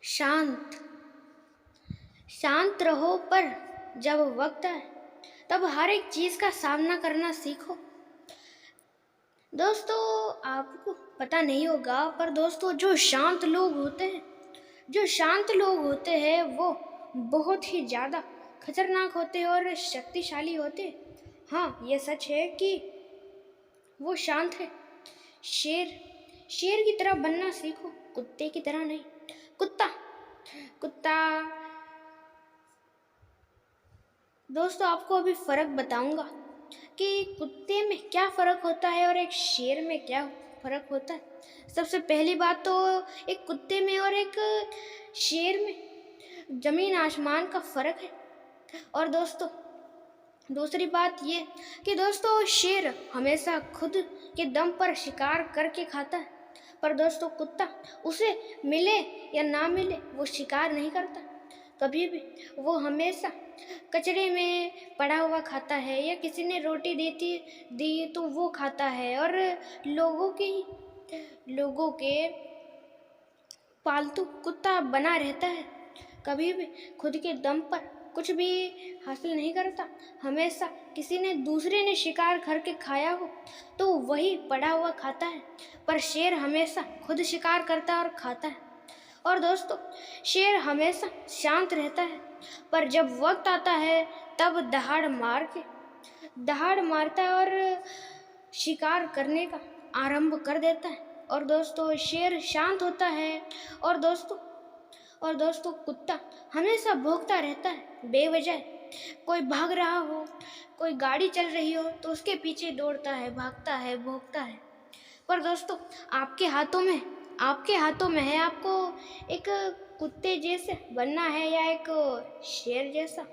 शांत शांत रहो, पर जब वक्त आए तब हर एक चीज का सामना करना सीखो। दोस्तों, आपको पता नहीं होगा, पर दोस्तों जो शांत लोग होते हैं वो बहुत ही ज़्यादा खतरनाक होते हैं और शक्तिशाली होते हैं। हाँ, ये सच है कि वो शांत है। शेर शेर की तरह बनना सीखो, कुत्ते की तरह नहीं। कुत्ता कुत्ता दोस्तों, आपको अभी फ़र्क बताऊंगा कि कुत्ते में क्या फ़र्क होता है और एक शेर में क्या फ़र्क होता है। सबसे पहली बात तो एक कुत्ते में और एक शेर में ज़मीन आसमान का फ़र्क है। और दोस्तों, दूसरी बात ये कि दोस्तों शेर हमेशा खुद के दम पर शिकार करके खाता है, पर दोस्तों कुत्ता उसे मिले या ना मिले वो शिकार नहीं करता कभी भी। वो हमेशा कचरे में पड़ा हुआ खाता है, या किसी ने रोटी दी तो वो खाता है, और लोगों के पालतू कुत्ता बना रहता है। कभी भी खुद के दम पर कुछ भी हासिल नहीं करता। हमेशा किसी ने दूसरे ने शिकार करके खाया हो तो वही पड़ा हुआ खाता है, पर शेर हमेशा खुद शिकार करता है और खाता है। और दोस्तों, शेर हमेशा शांत रहता है, पर जब वक्त आता है तब दहाड़ मारता है और शिकार करने का आरंभ कर देता है। और दोस्तों, शेर शांत होता है, और दोस्तों कुत्ता हमेशा भौंकता रहता है बेवजह। कोई भाग रहा हो, कोई गाड़ी चल रही हो तो उसके पीछे दौड़ता है, भागता है, भौंकता है। पर दोस्तों, आपके हाथों में है, आपको एक कुत्ते जैसे बनना है या एक शेर जैसा।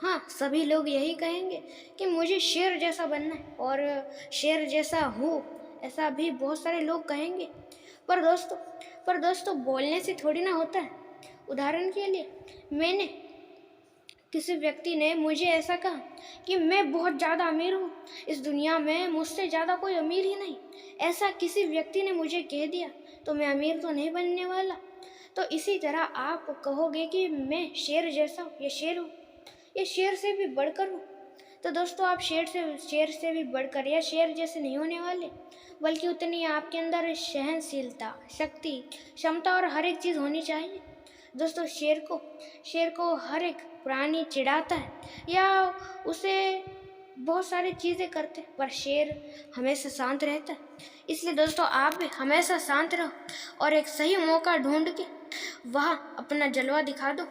हाँ, सभी लोग यही कहेंगे कि मुझे शेर जैसा बनना है और शेर जैसा हूँ, ऐसा भी बहुत सारे लोग कहेंगे। पर दोस्तों बोलने से थोड़ी ना होता है। उदाहरण के लिए किसी व्यक्ति ने मुझे ऐसा कहा कि मैं बहुत ज़्यादा अमीर हूँ, इस दुनिया में मुझसे ज़्यादा कोई अमीर ही नहीं। ऐसा किसी व्यक्ति ने मुझे कह दिया तो मैं अमीर तो नहीं बनने वाला। तो इसी तरह आप कहोगे कि मैं शेर जैसा हूँ, ये शेर हूँ, ये शेर से भी बढ़कर हूँ। तो दोस्तों, आप शेर से भी बढ़कर या शेर जैसे नहीं होने वाले, बल्कि उतनी आपके अंदर सहनशीलता, शक्ति, क्षमता और हर एक चीज़ होनी चाहिए। दोस्तों, शेर को हर एक प्राणी चिढ़ाता है या उसे बहुत सारी चीज़ें करते हैं, पर शेर हमेशा शांत रहता है। इसलिए दोस्तों, आप भी हमेशा शांत रहो और एक सही मौका ढूंढ के वहाँ अपना जलवा दिखा दो।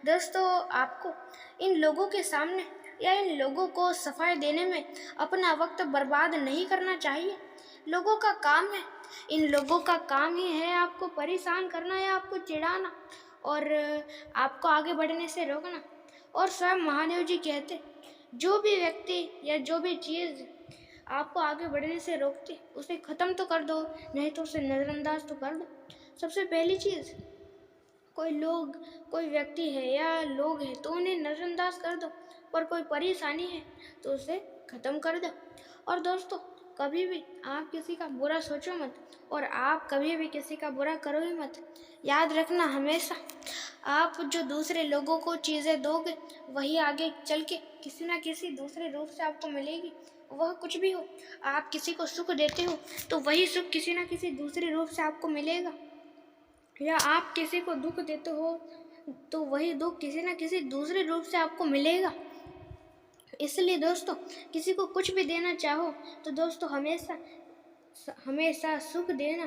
दोस्तों, आपको इन लोगों के सामने या इन लोगों को सफाई देने में अपना वक्त बर्बाद नहीं करना चाहिए। इन लोगों का काम ही है आपको परेशान करना या आपको चिढ़ाना और आपको आगे बढ़ने से रोकना। और स्वयं महादेव जी कहते, जो भी व्यक्ति या जो भी चीज़ आपको आगे बढ़ने से रोकती उसे ख़त्म तो कर दो, नहीं तो उसे नज़रअंदाज तो कर दो। सबसे पहली चीज़, कोई व्यक्ति है या लोग हैं तो उन्हें नज़रअंदाज कर दो, पर कोई परेशानी है तो उसे ख़त्म कर दो। और दोस्तों, कभी भी आप किसी का बुरा सोचो मत, और आप कभी भी किसी का बुरा करो ही मत। याद रखना, हमेशा आप जो दूसरे लोगों को चीज़ें दोगे वही आगे चल के किसी ना किसी दूसरे रूप से आपको मिलेगी। वह कुछ भी हो, आप किसी को सुख देते हो तो वही सुख किसी ना किसी दूसरे रूप से आपको मिलेगा, या आप किसी को दुख देते हो तो वही दुख किसी ना किसी दूसरे रूप से आपको मिलेगा। इसलिए दोस्तों, किसी को कुछ भी देना चाहो तो दोस्तों हमेशा सुख देना,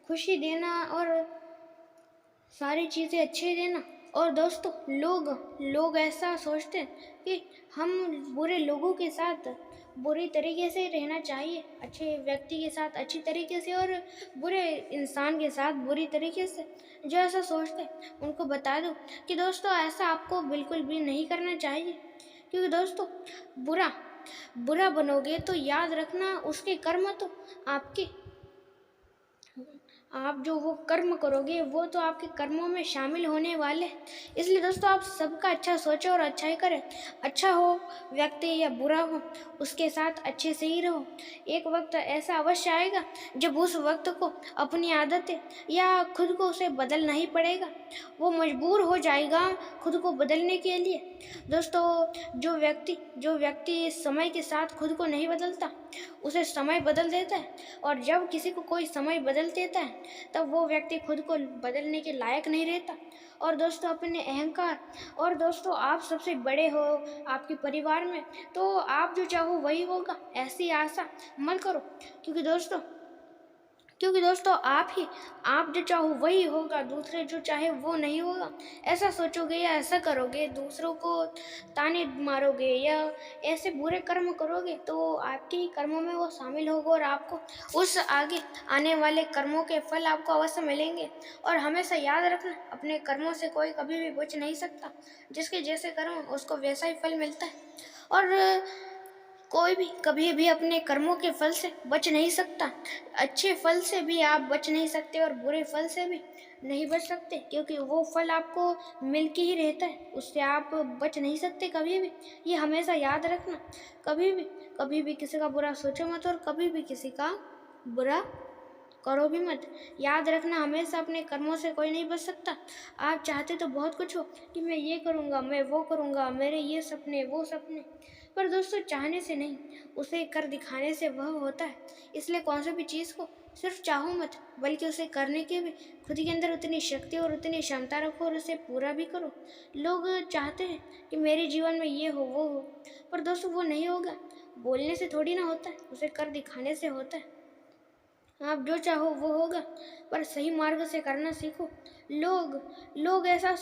खुशी देना और सारी चीज़ें अच्छे देना। और दोस्तों, लोग ऐसा सोचते हैं कि हम बुरे लोगों के साथ बुरी तरीके से रहना चाहिए, अच्छे व्यक्ति के साथ अच्छी तरीके से और बुरे इंसान के साथ बुरी तरीके से। जो ऐसा सोचते हैं उनको बता दो कि दोस्तों, ऐसा आपको बिल्कुल भी नहीं करना चाहिए, क्योंकि दोस्तों बुरा बनोगे तो याद रखना उसके कर्म तो आप जो वो कर्म करोगे वो तो आपके कर्मों में शामिल होने वाले हैं। इसलिए दोस्तों आप सबका अच्छा सोचो और अच्छा ही करें। अच्छा हो व्यक्ति या बुरा हो, उसके साथ अच्छे से ही रहो। एक वक्त ऐसा अवश्य आएगा जब उस वक्त को अपनी आदतें या खुद को उसे बदलना ही पड़ेगा। वो मजबूर हो जाएगा खुद को बदलने के लिए। दोस्तों जो व्यक्ति समय के साथ खुद को नहीं बदलता, उसे समय बदल देता है। और जब किसी को कोई समय बदल देता है तब वो व्यक्ति खुद को बदलने के लायक नहीं रहता। और दोस्तों अपने अहंकार, और दोस्तों आप सबसे बड़े हो आपके परिवार में, तो आप जो चाहो वही होगा, ऐसी आशा मत करो। क्योंकि दोस्तों आप जो चाहो वही होगा, दूसरे जो चाहे वो नहीं होगा। ऐसा सोचोगे या ऐसा करोगे, दूसरों को ताने मारोगे या ऐसे बुरे कर्म करोगे, तो आपके ही कर्मों में वो शामिल होगा और आपको उस आगे आने वाले कर्मों के फल आपको अवश्य मिलेंगे। और हमेशा याद रखना, अपने कर्मों से कोई कभी भी बच नहीं सकता। जिसके जैसे कर्म उसको वैसा ही फल मिलता है। और कोई भी कभी भी अपने कर्मों के फल से बच नहीं सकता। अच्छे फल से भी आप बच नहीं सकते और बुरे फल से भी नहीं बच सकते, क्योंकि वो फल आपको मिल के ही रहता है, उससे आप बच नहीं सकते कभी भी। ये हमेशा याद रखना। कभी भी किसी का बुरा सोचो मत और कभी भी किसी का बुरा करो भी मत। याद रखना, हमेशा अपने कर्मों से कोई नहीं बच सकता। आप चाहते तो बहुत कुछ हो कि मैं ये करूँगा, मैं वो करूँगा, मेरे ये सपने वो सपने, पर दोस्तों चाहने से नहीं, उसे कर दिखाने से वह होता है। इसलिए कौन सी भी चीज़ को सिर्फ चाहो मत, बल्कि उसे करने के भी खुद के अंदर उतनी शक्ति और उतनी क्षमता रखो और उसे पूरा भी करो। लोग चाहते हैं कि मेरे जीवन में ये हो वो हो, पर दोस्तों वो नहीं होगा। बोलने से थोड़ी ना होता है, उसे कर दिखाने से होता है। आप जो चाहो वो होगा, पर सही मार्ग से करना सीखो। लोग लोग ऐसा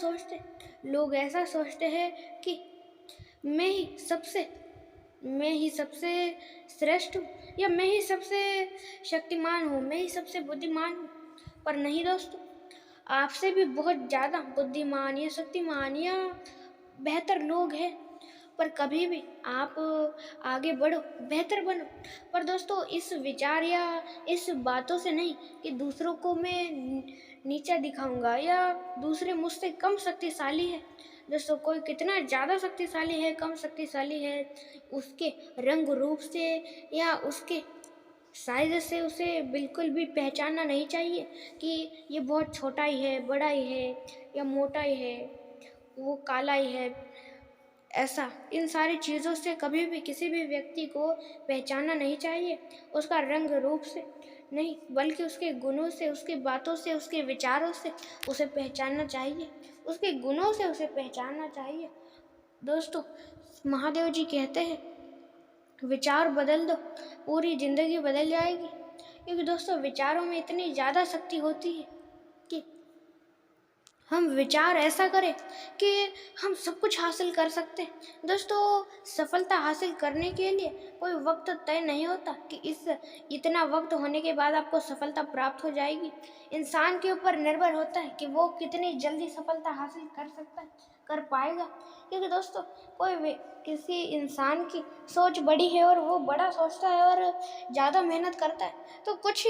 सोचते हैं कि मैं ही सबसे मैं ही सबसे श्रेष्ठ हूँ, या मैं ही सबसे शक्तिमान हूँ, मैं ही सबसे बुद्धिमान हूँ। पर नहीं दोस्तों, आपसे भी बहुत ज़्यादा बुद्धिमान या शक्तिमान या बेहतर लोग हैं। पर कभी भी आप आगे बढ़ो, बेहतर बनो। पर दोस्तों इस विचार या इस बातों से नहीं कि दूसरों को मैं नीचा दिखाऊंगा या दूसरे मुझसे कम शक्तिशाली है। दोस्तों कोई कितना ज़्यादा शक्तिशाली है, कम शक्तिशाली है, उसके रंग रूप से या उसके साइज से उसे बिल्कुल भी पहचानना नहीं चाहिए कि ये बहुत छोटा ही है, बड़ा ही है, या मोटा ही है, वो काला ही है। ऐसा इन सारी चीज़ों से कभी भी किसी भी व्यक्ति को पहचानना नहीं चाहिए, उसका रंग रूप से नहीं, बल्कि उसके गुणों से, उसकी बातों से, उसके विचारों से उसे पहचानना चाहिए, उसके गुणों से उसे पहचानना चाहिए। दोस्तों महादेव जी कहते हैं, विचार बदल दो, पूरी जिंदगी बदल जाएगी। क्योंकि दोस्तों विचारों में इतनी ज़्यादा शक्ति होती है कि हम विचार ऐसा करें कि हम सब कुछ हासिल कर सकते हैं। दोस्तों सफलता हासिल करने के लिए कोई वक्त तय नहीं होता कि इस इतना वक्त होने के बाद आपको सफलता प्राप्त हो जाएगी। इंसान के ऊपर निर्भर होता है कि वो कितनी जल्दी सफलता हासिल कर सकता है, कर पाएगा। क्योंकि दोस्तों किसी इंसान की सोच बड़ी है और वो बड़ा सोचता है और ज़्यादा मेहनत करता है, तो कुछ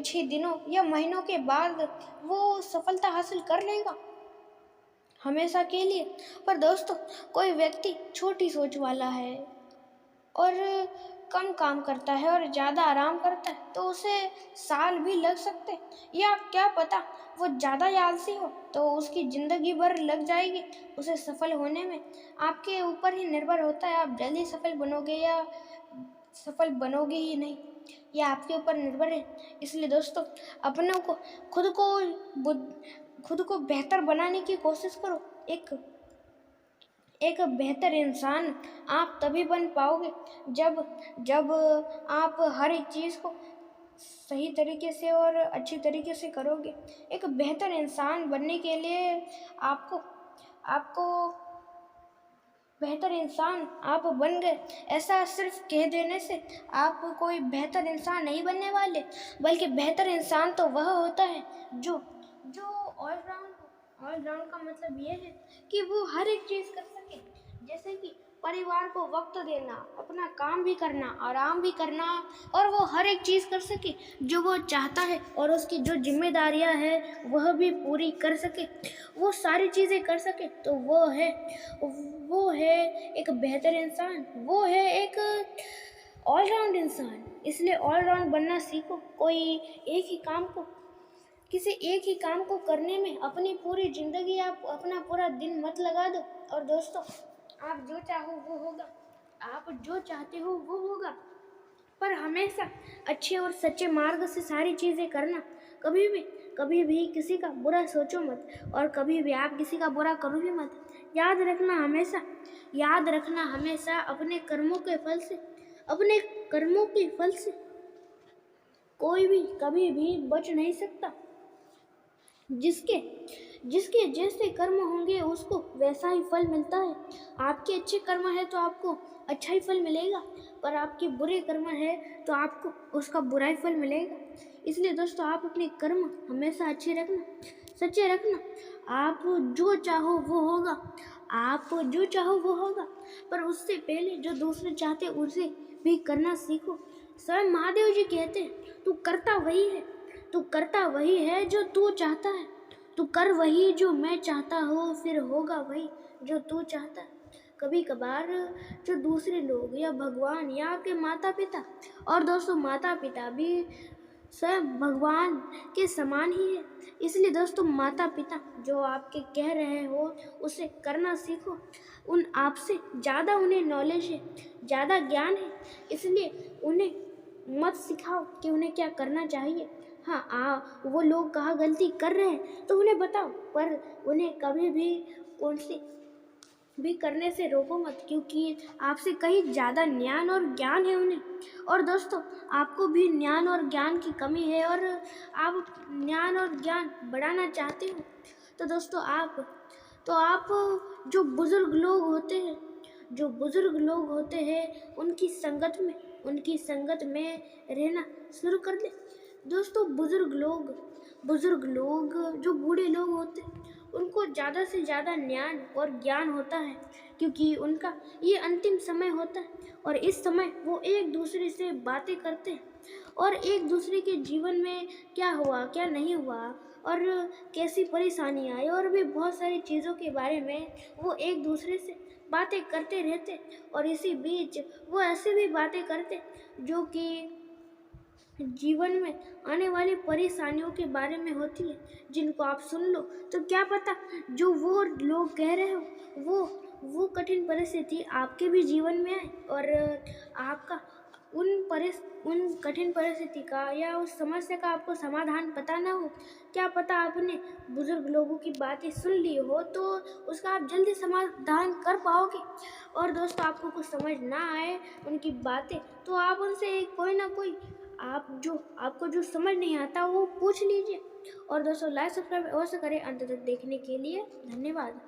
ही दिनों या महीनों के बाद वो सफलता हासिल कर लेगा हमेशा के लिए। पर दोस्तों कोई व्यक्ति छोटी सोच वाला है और कम काम करता है और ज़्यादा आराम करता है, तो उसे साल भी लग सकते हैं, या क्या पता वो ज़्यादा आलसी हो तो उसकी ज़िंदगी भर लग जाएगी उसे सफल होने में। आपके ऊपर ही निर्भर होता है, आप जल्दी सफल बनोगे या सफल बनोगे ही नहीं, यह आपके ऊपर निर्भर है। इसलिए दोस्तों अपनों को खुद को बेहतर बनाने की कोशिश करो। एक बेहतर इंसान आप तभी बन पाओगे जब आप हर एक चीज़ को सही तरीके से और अच्छी तरीके से करोगे। एक बेहतर इंसान बनने के लिए आपको बेहतर इंसान आप बन गए, ऐसा सिर्फ कह देने से आप कोई बेहतर इंसान नहीं बनने वाले, बल्कि बेहतर इंसान तो वह होता है जो ऑलराउंड का मतलब ये है कि वो हर एक चीज़ कर सके। जैसे कि परिवार को वक्त देना, अपना काम भी करना, आराम भी करना, और वो हर एक चीज़ कर सके जो वो चाहता है, और उसकी जो जिम्मेदारियां हैं वह भी पूरी कर सके, वो सारी चीज़ें कर सके, तो वो है एक बेहतर इंसान, वो है एक ऑलराउंड इंसान। इसलिए ऑलराउंड बनना सीखो। एक ही काम को किसी एक ही काम को करने में अपनी पूरी ज़िंदगी, आप अपना पूरा दिन मत लगा दो। और दोस्तों, आप जो चाहो वो होगा, आप जो चाहते हो वो होगा, पर हमेशा अच्छे और सच्चे मार्ग से सारी चीज़ें करना। कभी भी किसी का बुरा सोचो मत, और कभी भी आप किसी का बुरा करो भी मत। याद रखना हमेशा अपने कर्मों के फल से कोई भी कभी भी बच नहीं सकता। जिसके जिसके जैसे कर्म होंगे उसको वैसा ही फल मिलता है। आपके अच्छे कर्म है तो आपको अच्छा ही फल मिलेगा, पर आपके बुरे कर्म है तो आपको उसका बुरा ही फल मिलेगा। इसलिए दोस्तों, आप अपने कर्म हमेशा अच्छे रखना, सच्चे रखना। आप जो चाहो वो होगा, पर उससे पहले जो दूसरे चाहते उसे भी करना सीखो। स्वयं महादेव जी कहते हैं, तू करता वही है जो तू चाहता है। तू कर वही जो मैं चाहता हूँ, फिर होगा वही जो तू चाहता है। कभी कभार जो दूसरे लोग या भगवान या आपके माता पिता, और दोस्तों माता पिता भी स्वयं भगवान के समान ही है। इसलिए दोस्तों, माता पिता जो आपके कह रहे हो उसे करना सीखो। आपसे ज़्यादा उन्हें नॉलेज है, ज़्यादा ज्ञान है, इसलिए उन्हें मत सिखाओ कि उन्हें क्या करना चाहिए। हाँ, वो लोग कहाँ गलती कर रहे हैं तो उन्हें बताओ, पर उन्हें कभी भी कौन सी भी करने से रोको मत, क्योंकि आपसे कहीं ज़्यादा ज्ञान और ज्ञान है उन्हें। और दोस्तों, आपको भी ज्ञान और ज्ञान की कमी है, और आप ज्ञान और ज्ञान बढ़ाना चाहते हो, तो दोस्तों आप जो बुजुर्ग लोग होते हैं उनकी संगत में रहना शुरू कर दे। दोस्तों, बुजुर्ग लोग जो बूढ़े लोग होते हैं उनको ज़्यादा से ज़्यादा ज्ञान और ज्ञान होता है, क्योंकि उनका ये अंतिम समय होता है, और इस समय वो एक दूसरे से बातें करते हैं, और एक दूसरे के जीवन में क्या हुआ क्या नहीं हुआ, और कैसी परेशानी आई, और भी बहुत सारी चीज़ों के बारे में वो एक दूसरे से बातें करते रहते। और इसी बीच वो ऐसे भी बातें करते जो कि जीवन में आने वाली परेशानियों के बारे में होती है, जिनको आप सुन लो तो क्या पता जो वो लोग कह रहे हो वो कठिन परिस्थिति आपके भी जीवन में आए, और आपका उन कठिन परिस्थिति का या उस समस्या का आपको समाधान पता ना हो। क्या पता आपने बुजुर्ग लोगों की बातें सुन ली हो तो उसका आप जल्दी समाधान कर पाओगे। और दोस्तों, आपको कुछ समझ ना आए उनकी बातें तो आप उनसे कोई ना कोई आपको जो समझ नहीं आता वो पूछ लीजिए। और दोस्तों, लाइक सब्सक्राइब अवश्य करें। अंत तक देखने के लिए धन्यवाद।